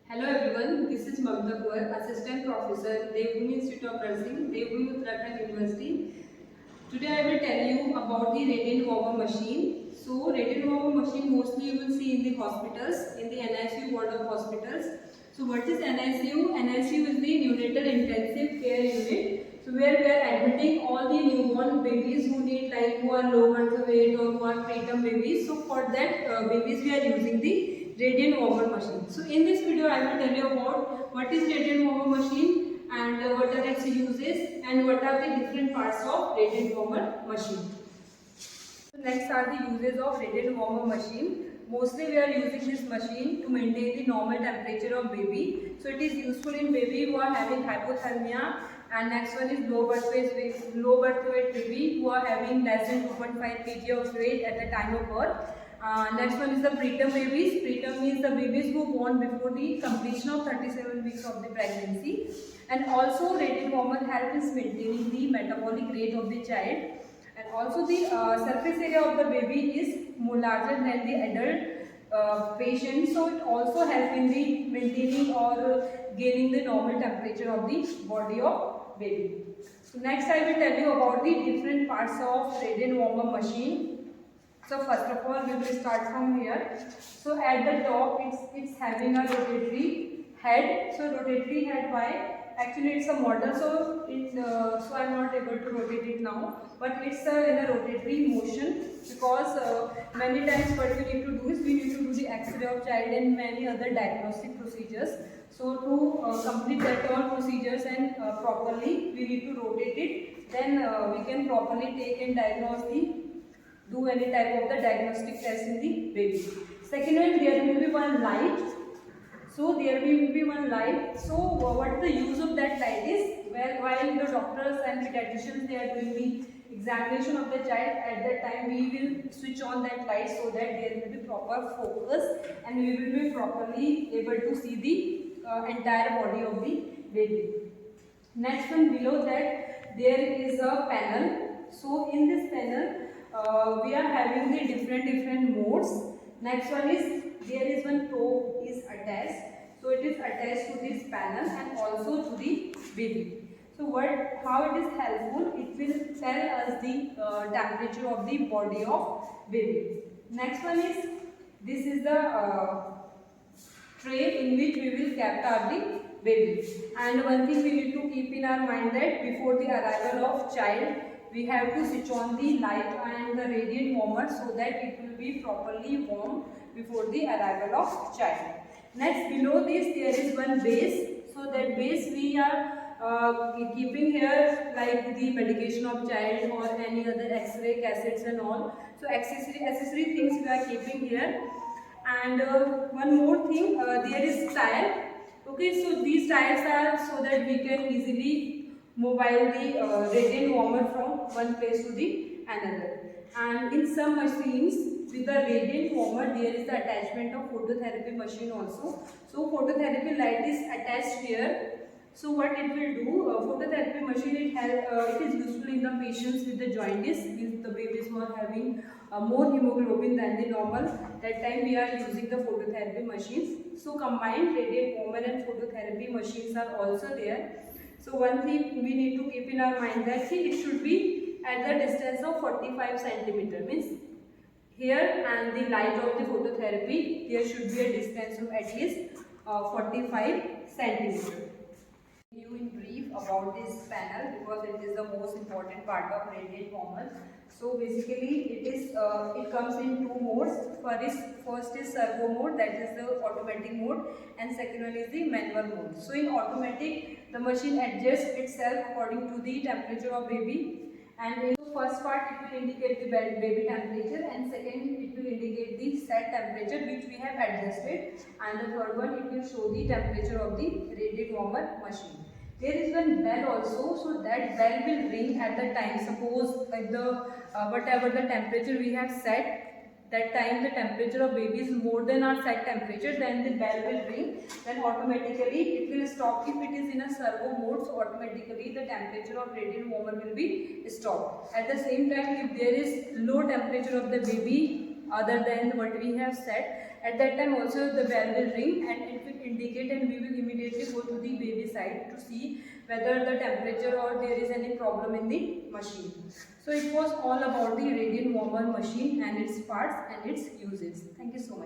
Hello everyone, this is Mamta Kaur, Assistant Professor, Devbhoomi Institute of Nursing, Devbhoomi Uttarakhand University. Today I will tell you about the radiant warmer machine. So radiant warmer machine mostly you will see in the hospitals, in the NICU ward of hospitals. So what is NICU? NICU is the neonatal intensive care unit. So where we are admitting all the newborn babies who are low birth weight or who are preterm babies. So for that babies we are using the radiant warmer machine. So in this video I will tell you about what is radiant warmer machine and what are its uses and what are the different parts of radiant warmer machine. So next are the uses of radiant warmer machine. Mostly we are using this machine to maintain the normal temperature of baby. So it is useful in baby who are having hypothermia, and next one is low birth weight baby who are having less than 2.5 kg of weight at the time of birth. Next one is the preterm babies. Preterm means the babies who born before the completion of 37 weeks of the pregnancy. And also radiant warmer helps in maintaining the metabolic rate of the child. And also the surface area of the baby is more larger than the adult patient, so it also helps in the maintaining or gaining the normal temperature of the body of baby. So next I will tell you about the different parts of radiant warmer machine. So first of all we will start from here. So at the top it's having a rotatory head. So rotatory head, why? Actually it's a model, so I am not able to rotate it now, but it's in a rotatory motion because many times what we need to do is we need to do the X-ray of child and many other diagnostic procedures. So to complete that all procedures and properly we need to rotate it, then we can properly take and do any type of the diagnostic test in the baby. Second one, there will be one light. So there will be one light. So what the use of that light is, while the doctors and pediatricians they are doing the examination of the child, at that time we will switch on that light so that there will be proper focus and we will be properly able to see the entire body of the baby. Next one, below that there is a panel. So in this panel we are having the different modes. Next one is there is one probe is attached. So it is attached to this panel and also to the baby. So how it is helpful? It will tell us the temperature of the body of baby. Next one is this is the tray in which we will capture the baby. And one thing we need to keep in our mind that before the arrival of child, we have to switch on the light and the radiant warmer so that it will be properly warm before the arrival of child. Next, below this there is one base. So that base we are keeping here like the medication of child or any other X-ray cassettes and all. So accessory things we are keeping here. And one more thing, there is tile. Okay, so these tiles are so that we can easily mobile the radiant warmer from one place to the another. And in some machines with the radiant warmer there is the attachment of phototherapy machine also. So phototherapy light is attached here. So what it will do, phototherapy machine it is useful in the patients with the jaundice, with the babies who are having more hemoglobin than the normal. That time we are using the phototherapy machines. So combined radiant warmer and phototherapy machines are also there. So one thing we need to keep in our mind that it should be at the distance of 45 centimeter, means here and the light of the phototherapy there should be a distance of at least 45 centimeter. You in brief about this panel because it is the most important part of radiant warmer. So basically it comes in two modes. First is servo mode, that is the automatic mode, and second one is the manual mode. So in automatic the machine adjusts itself according to the temperature of baby, and in the first part it will indicate the baby temperature, and second it will indicate the set temperature which we have adjusted, and the third one it will show the temperature of the radiant warmer machine. There is one bell also, so that bell will ring at the time. Suppose at the whatever the temperature we have set, that time the temperature of baby is more than our set temperature, then the bell will ring. Then automatically it will stop. If it is in a servo mode, so automatically the temperature of radiant warmer will be stopped. At the same time, if there is low temperature of the baby other than what we have set, at that time also the bell will ring and it will indicate an side to see whether the temperature or there is any problem in the machine. So it was all about the radiant warmer machine and its parts and its uses. Thank you so much.